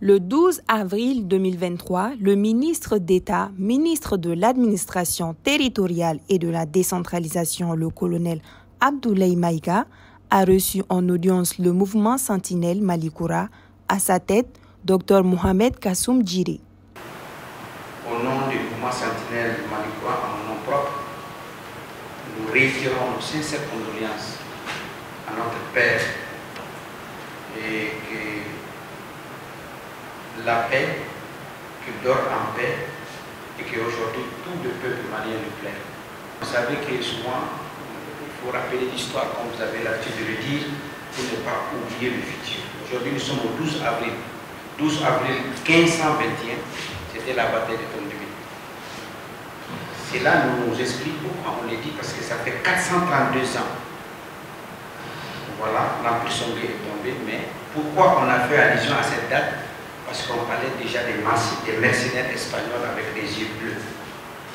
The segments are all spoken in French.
Le 12 avril 2023, le ministre d'État, ministre de l'Administration territoriale et de la décentralisation, le colonel Abdoulaye Maïga, a reçu en audience le mouvement Sentinelle Malikoura, à sa tête, Dr Mohamed Kassoum Djiri. Au nom du mouvement Sentinelle Malikoura, en mon nom propre, nous réitérons nos sincères condoléances à notre père et que la paix, qu'il dort en paix et qu'aujourd'hui tout le peuple malien le plaît. Vous savez que souvent, il faut rappeler l'histoire, comme vous avez l'habitude de le dire, pour ne pas oublier le futur. Aujourd'hui, nous sommes au 12 avril. 12 avril 1521, c'était la bataille de Tondubi. Cela nous explique pourquoi on le dit, parce que ça fait 432 ans. Voilà, l'Empire sombré est tombé, mais pourquoi on a fait allusion à cette date? Parce qu'on parlait déjà des mercenaires espagnols avec des yeux bleus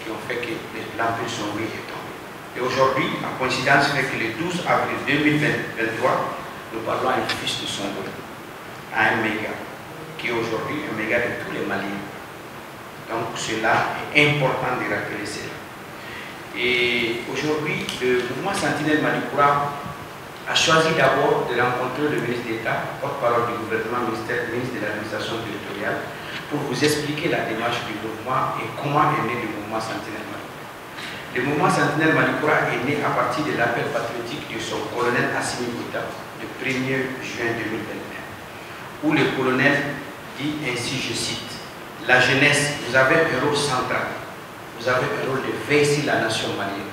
qui ont fait que l'Empire sombré est tombé. Et aujourd'hui, la coïncidence fait que le 12 avril 2023, nous parlons à un fils de Sombré, à un méga, qui est aujourd'hui un méga de tous les Maliens. Donc cela est important de rappeler cela. Et aujourd'hui, le mouvement Sentinelle Malikoura a choisi d'abord de rencontrer le ministre d'État, porte-parole du gouvernement, ministre de l'administration territoriale, pour vous expliquer la démarche du mouvement et comment est né le mouvement Sentinelle Malikoura. Le mouvement Sentinelle Malikoura est né à partir de l'appel patriotique de son colonel Assimi Goïta, le 1er juin 2021, où le colonel dit ainsi, je cite, « La jeunesse, vous avez un rôle central, vous avez un rôle de veiller sur la nation malienne.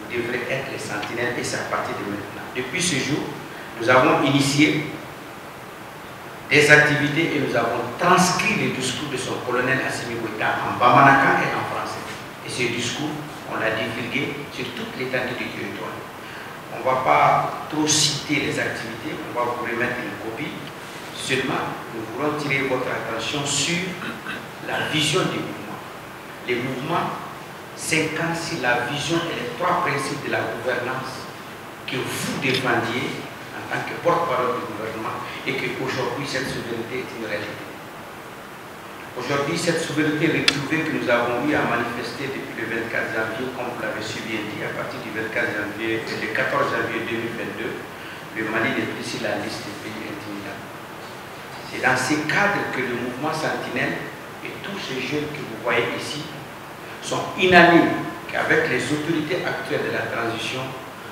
Vous devrez être les sentinelles et c'est à partir de maintenant. » Depuis ce jour, nous avons initié des activités et nous avons transcrit le discours de son colonel Assimi Goïta en Bamanaka et en français. Et ce discours, on l'a divulgué sur toute l'étendue du territoire. On ne va pas trop citer les activités, on va vous remettre une copie. Seulement, nous voulons tirer votre attention sur la vision du mouvement. Le mouvement s'incarne sur la vision et les trois principes de la gouvernance que vous défendiez en tant que porte-parole du gouvernement et qu'aujourd'hui cette souveraineté est une réalité. Aujourd'hui, cette souveraineté retrouvée que nous avons eu à manifester depuis le 24 janvier, comme vous l'avez si bien dit, à partir du 14 janvier 2022, le Mali n'est plus sur la liste des pays intimidables. C'est dans ces cadres que le mouvement Sentinelle et tous ces jeunes que vous voyez ici sont unanimes qu'avec les autorités actuelles de la transition,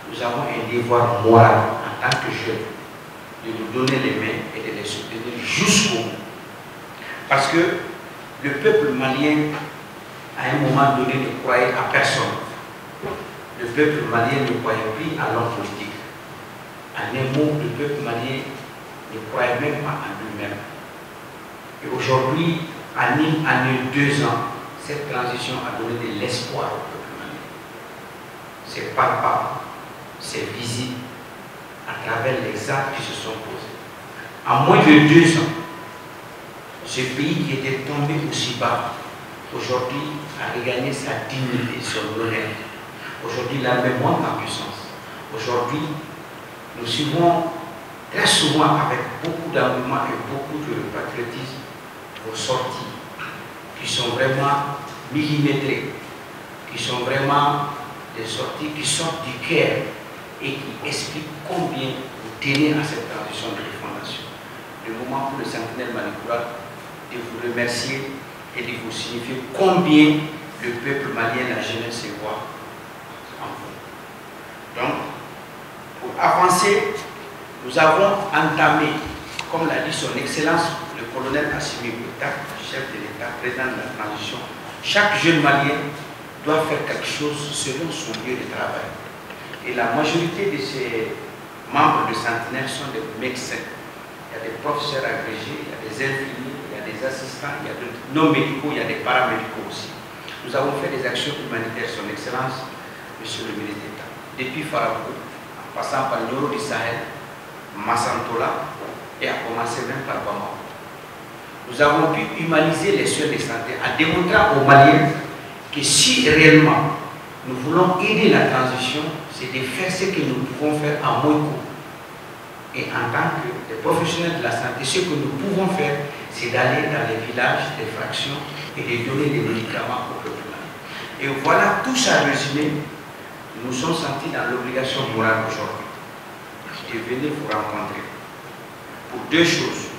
nous avons un devoir moral en tant que jeunes de nous donner les mains et de les soutenir jusqu'au bout. Parce que le peuple malien, à un moment donné, ne croyait à personne. Le peuple malien ne croyait plus à l'homme politique. En un mot, le peuple malien ne croyait même pas en lui-même. Et aujourd'hui, en 2 ans, cette transition a donné de l'espoir au peuple malien. C'est palpable, c'est visible à travers les actes qui se sont posés. En moins de 2 ans, ce pays qui était tombé aussi bas, aujourd'hui a regagné sa dignité, son honneur. Aujourd'hui, l'armée monte en puissance. Aujourd'hui, nous suivons très souvent avec beaucoup d'engouement et beaucoup de patriotisme vos sorties qui sont vraiment millimétrées, qui sont vraiment des sorties qui sortent du cœur et qui expliquent combien vous tenez à cette transition de refondation. Le moment pour le Sentinelle Malikoura de vous remercier et de vous signifier combien le peuple malien, la jeunesse se voit en vous. Donc, pour avancer, nous avons entamé, comme l'a dit son Excellence, le colonel Assimi Goïta, chef de l'État, président de la transition, chaque jeune malien doit faire quelque chose selon son lieu de travail. Et la majorité de ces membres de Sentinelle sont des médecins. Il y a des professeurs agrégés, il y a des infirmiers, il y a des assistants, il y a des non-médicaux, il y a des paramédicaux aussi. Nous avons fait des actions humanitaires, son Excellence, Monsieur le ministre d'État. Depuis Farabou, en passant par Nioro du Sahel, Massantola, et à commencer même par Bamako. Nous avons pu humaniser les soins de santé en démontrant aux Maliens que si réellement nous voulons aider la transition, c'est de faire ce que nous pouvons faire à moins coût. Et en tant que des professionnels de la santé, ce que nous pouvons faire, c'est d'aller dans les villages, les fractions et de donner des médicaments au peuple. Et voilà, tout ça résumé, nous sommes sentis dans l'obligation morale aujourd'hui de venir vous rencontrer pour deux choses.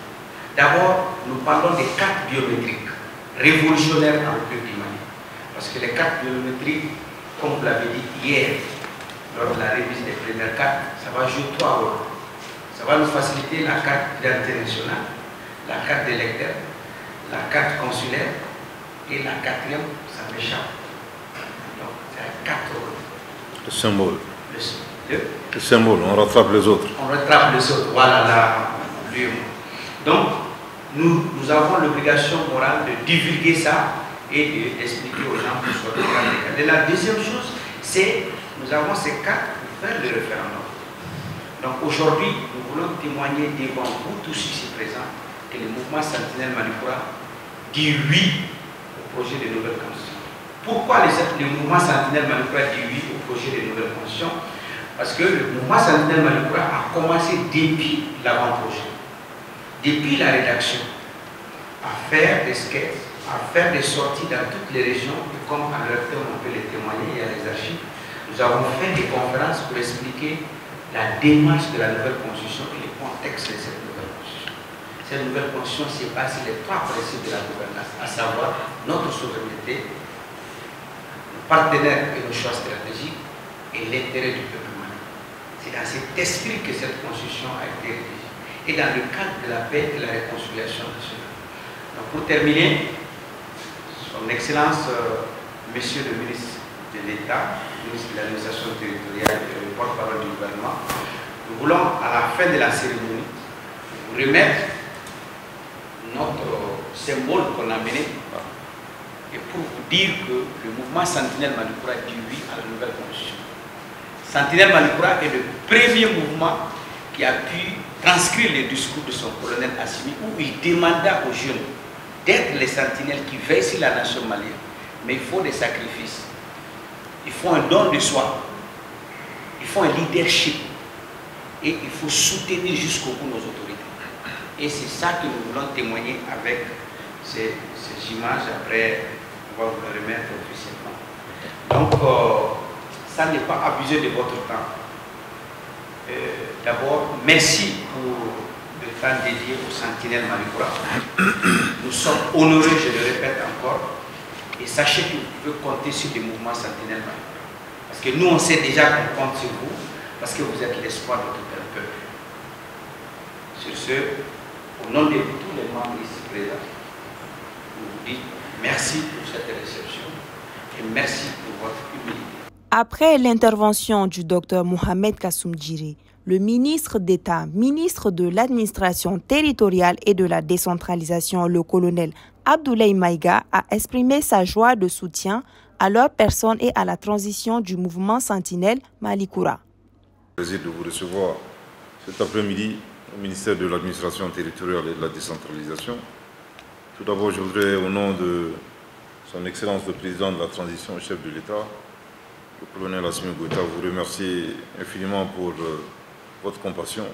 D'abord, nous parlons des cartes biométriques révolutionnaires en République du Mali. Parce que les cartes biométriques, comme vous l'avez dit hier, lors de la révision des premières cartes, ça va jouer 3 rôles. Ça va nous faciliter la carte d'identité nationale, la carte d'électeur, la carte consulaire et la quatrième, ça m'échappe. Donc, c'est 4 rôles. Le symbole. Le symbole, on rattrape les autres. On rattrape les autres, voilà là, lui. Donc, nous avons l'obligation morale de divulguer ça et d'expliquer aux gens pour sortir de la. Et la deuxième chose, c'est nous avons ces cartes pour faire le référendum. Donc aujourd'hui, nous voulons témoigner devant vous tous ici présents que le mouvement Sentinelle Malikura dit oui au projet de nouvelle constitution. Pourquoi le mouvement Sentinelle Malikura dit oui au projet de nouvelle constitution? Parce que le mouvement Sentinelle Malikura a commencé depuis l'avant-projet, depuis la rédaction, à faire des sketchs, à faire des sorties dans toutes les régions, et comme à leur terme on peut les témoigner, il y a les archives. Nous avons fait des conférences pour expliquer la démarche de la nouvelle constitution et le contexte de cette nouvelle constitution. Cette nouvelle constitution s'est basée sur les 3 principes de la gouvernance, à savoir notre souveraineté, nos partenaires et nos choix stratégiques et l'intérêt du peuple malien. C'est dans cet esprit que cette constitution a été rédigée et dans le cadre de la paix et de la réconciliation nationale. Donc pour terminer, son Excellence, Monsieur le ministre de l'État, ministre de l'administration territoriale et le porte-parole du gouvernement, nous voulons à la fin de la cérémonie vous remettre notre symbole qu'on a mené et pour vous dire que le mouvement Sentinelle Malikura dit oui à la nouvelle constitution. Sentinelle Malikura est le premier mouvement qui a pu transcrire le discours de son colonel Assimi où il demanda aux jeunes d'être les sentinelles qui veillent sur la nation malienne. Mais il faut des sacrifices. Il faut un don de soi. Il faut un leadership. Et il faut soutenir jusqu'au bout nos autorités. Et c'est ça que nous voulons témoigner avec ces images. Après, on va vous le remettre officiellement. Donc, ça n'est pas abuser de votre temps. D'abord, merci pour le temps dédié au Sentinelle Malikura. Nous sommes honorés, je le répète encore. Et sachez que vous pouvez compter sur le mouvement Sentinelle Malikura. Parce que nous, on sait déjà qu'on compte sur vous, parce que vous êtes l'espoir de tout un peuple. Sur ce, au nom de tous les membres ici présents, nous vous disons merci pour cette réception et merci pour votre humilité. Après l'intervention du Dr Mohamed Kassoum Djiré, le ministre d'État, ministre de l'administration territoriale et de la décentralisation, le colonel Abdoulaye Maïga, a exprimé sa joie de soutien à leur personne et à la transition du mouvement Sentinelle Malikura. Plaisir de vous recevoir cet après-midi au ministère de l'administration territoriale et de la décentralisation. Tout d'abord, je voudrais, au nom de son Excellence le Président de la transition, chef de l'État, le colonel Assimi Goïta, vous remercier infiniment pour votre compassion,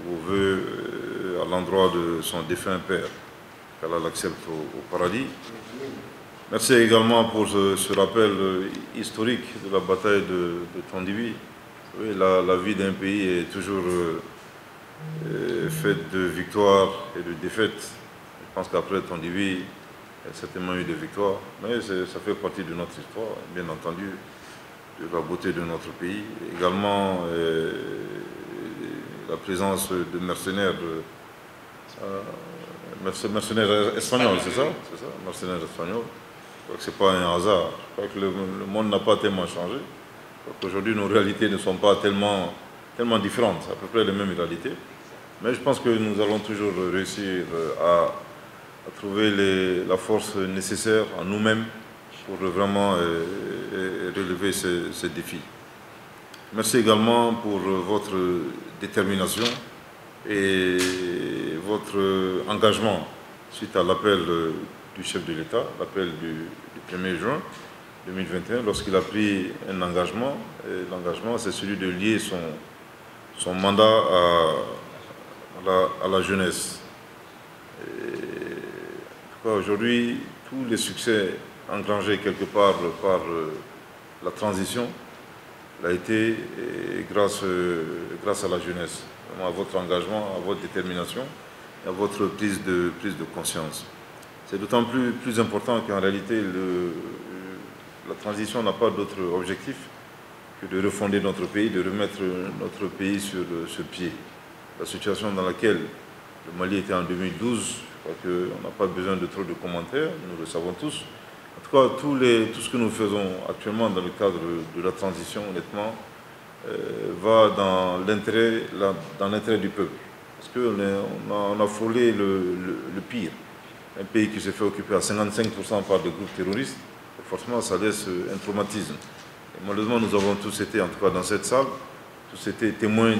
vos voeux à l'endroit de son défunt père, qu'Allah l'accepte au paradis. Merci également pour ce rappel historique de la bataille de Tondibi. Oui, la vie d'un pays est toujours faite de victoires et de défaites. Je pense qu'après Tondibi, il y a certainement eu des victoires, mais ça fait partie de notre histoire, bien entendu, de la beauté de notre pays. Également, la présence de mercenaires, mercenaires espagnols, c'est ça? C'est ça, mercenaires espagnols. Je crois que ce n'est pas un hasard. Je crois que le monde n'a pas tellement changé. Aujourd'hui, nos réalités ne sont pas tellement différentes. C'est à peu près les mêmes réalités. Mais je pense que nous allons toujours réussir à trouver la force nécessaire en nous-mêmes pour vraiment relever ces défis. Merci également pour votre détermination et votre engagement suite à l'appel du chef de l'État, l'appel du 1er juin 2021, lorsqu'il a pris un engagement. Et l'engagement, c'est celui de lier son mandat à la jeunesse. Et Aujourd'hui, tous les succès engrangés quelque part par la transition a été grâce à la jeunesse, à votre engagement, à votre détermination et à votre prise de conscience. C'est d'autant plus important qu'en réalité, la transition n'a pas d'autre objectif que de refonder notre pays, de remettre notre pays sur pied. La situation dans laquelle le Mali était en 2012, je crois qu'on n'a pas besoin de trop de commentaires, nous le savons tous. En tout cas, tout ce que nous faisons actuellement dans le cadre de la transition, honnêtement, va dans l'intérêt du peuple. Parce qu'on a frôlé le pire. Un pays qui s'est fait occuper à 55% par des groupes terroristes, forcément ça laisse un traumatisme. Et malheureusement, nous avons tous été, en tout cas dans cette salle, tous été témoins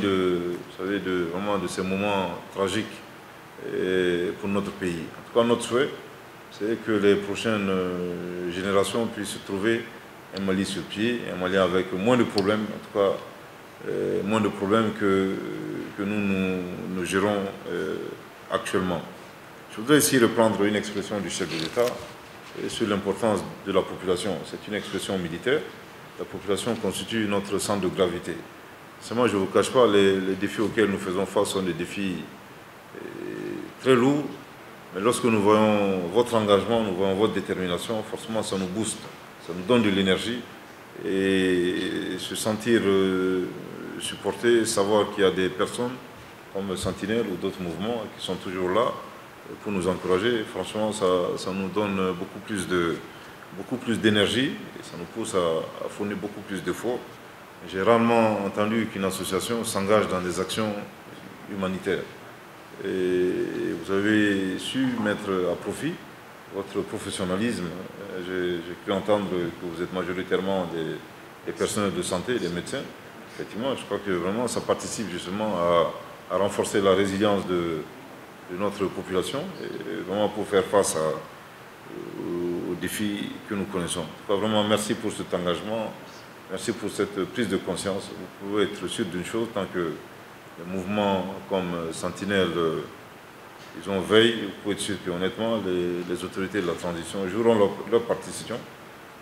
vraiment de ces moments tragiques pour notre pays. En tout cas, notre souhait, c'est que les prochaines générations puissent trouver un Mali sur pied, un Mali avec moins de problèmes, en tout cas moins de problèmes que nous gérons actuellement. Je voudrais ici reprendre une expression du chef de l'État sur l'importance de la population. C'est une expression militaire. La population constitue notre centre de gravité. Seulement, je ne vous cache pas, les défis auxquels nous faisons face sont des défis très lourds. Mais lorsque nous voyons votre engagement, nous voyons votre détermination, forcément ça nous booste, ça nous donne de l'énergie. Et se sentir supporté, savoir qu'il y a des personnes comme Sentinelle ou d'autres mouvements qui sont toujours là pour nous encourager, franchement ça nous donne beaucoup plus d'énergie et ça nous pousse à fournir beaucoup plus d'efforts. J'ai rarement entendu qu'une association s'engage dans des actions humanitaires. Et vous avez su mettre à profit votre professionnalisme. J'ai cru entendre que vous êtes majoritairement des personnels de santé, des médecins. Effectivement, je crois que vraiment ça participe justement à renforcer la résilience de notre population et vraiment pour faire face aux défis que nous connaissons. Vraiment, merci pour cet engagement, merci pour cette prise de conscience. Vous pouvez être sûr d'une chose, tant que les mouvements comme Sentinelle, ils ont veillé, vous pouvez être sûr qu'honnêtement, les autorités de la transition joueront leur partition.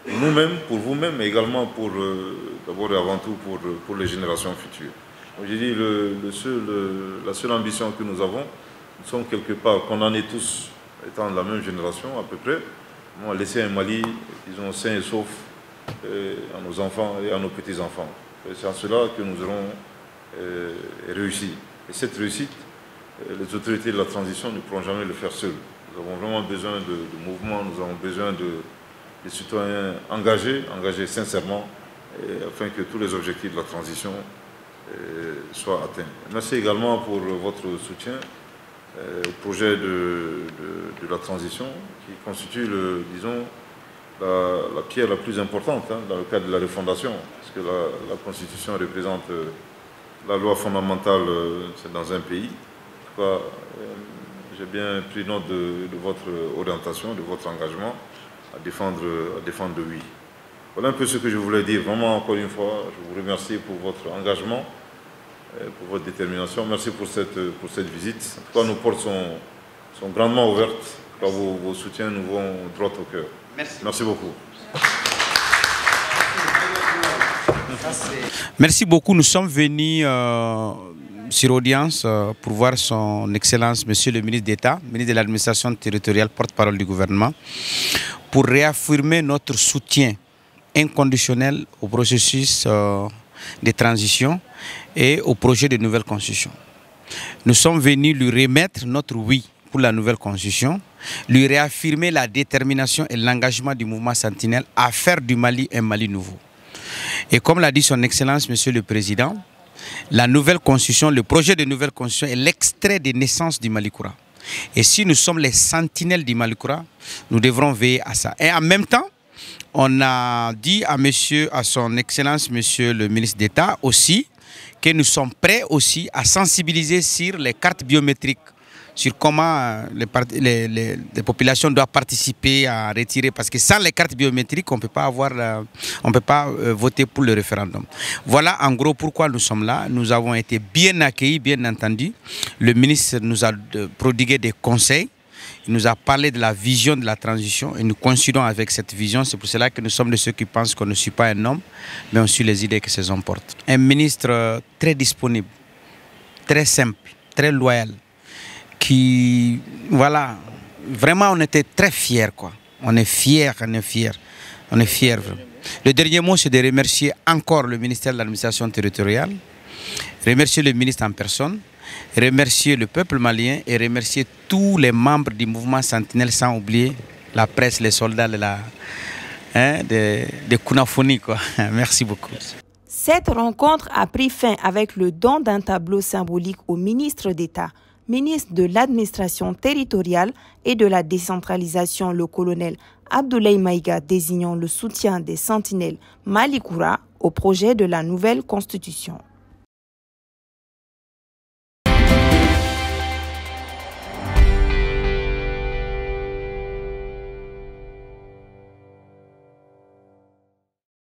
Nous-mêmes, pour vous-même, mais également d'abord et avant tout pour les générations futures. J'ai dit, la seule ambition que nous avons, nous sommes quelque part, qu'on en est tous, étant de la même génération à peu près, laisser un Mali, disons, sain et sauf à nos enfants et à nos petits-enfants. C'est en cela que nous aurons réussi. Et cette réussite, les autorités de la transition ne pourront jamais le faire seules. Nous avons vraiment besoin de mouvements, nous avons besoin de citoyens engagés sincèrement, afin que tous les objectifs de la transition soient atteints. Merci également pour votre soutien au projet de la transition, qui constitue, disons, la pierre la plus importante dans le cadre de la refondation, parce que la Constitution représente la loi fondamentale dans un pays. En tout cas, j'ai bien pris note de votre orientation, de votre engagement à défendre le oui. Voilà un peu ce que je voulais dire. Vraiment, encore une fois, je vous remercie pour votre engagement, pour votre détermination. Merci pour cette visite. En tout cas, nos portes sont grandement ouvertes. Vos soutiens nous vont droit au cœur. Merci beaucoup. Merci beaucoup. Nous sommes venus sur audience pour voir son Excellence, Monsieur le ministre d'État, ministre de l'Administration territoriale, porte-parole du gouvernement, pour réaffirmer notre soutien inconditionnel au processus de transition et au projet de nouvelle constitution. Nous sommes venus lui remettre notre oui pour la nouvelle constitution, lui réaffirmer la détermination et l'engagement du mouvement Sentinelle à faire du Mali un Mali nouveau. Et comme l'a dit son Excellence, Monsieur le Président, la nouvelle constitution, le projet de nouvelle constitution est l'extrait de naissance du Malikoura. Et si nous sommes les sentinelles du Malikoura, nous devrons veiller à ça. Et en même temps, on a dit à son Excellence, Monsieur le ministre d'État aussi, que nous sommes prêts aussi à sensibiliser sur les cartes biométriques, sur comment les populations doivent participer à retirer, parce que sans les cartes biométriques, on ne peut pas voter pour le référendum. Voilà en gros pourquoi nous sommes là. Nous avons été bien accueillis, bien entendu. Le ministre nous a prodigué des conseils. Il nous a parlé de la vision de la transition et nous coïncidons avec cette vision. C'est pour cela que nous sommes de ceux qui pensent qu'on ne suit pas un homme, mais on suit les idées que ces hommes portent. Un ministre très disponible, très simple, très loyal, qui, voilà, vraiment on était très fiers, quoi. On est fiers. Le dernier mot, c'est de remercier encore le ministère de l'administration territoriale, remercier le ministre en personne, remercier le peuple malien et remercier tous les membres du mouvement Sentinelle, sans oublier la presse, les soldats de Kunafoni, quoi. Merci beaucoup. Cette rencontre a pris fin avec le don d'un tableau symbolique au ministre d'État, ministre de l'administration territoriale et de la décentralisation, le colonel Abdoulaye Maïga, désignant le soutien des sentinelles Malikoura au projet de la nouvelle constitution.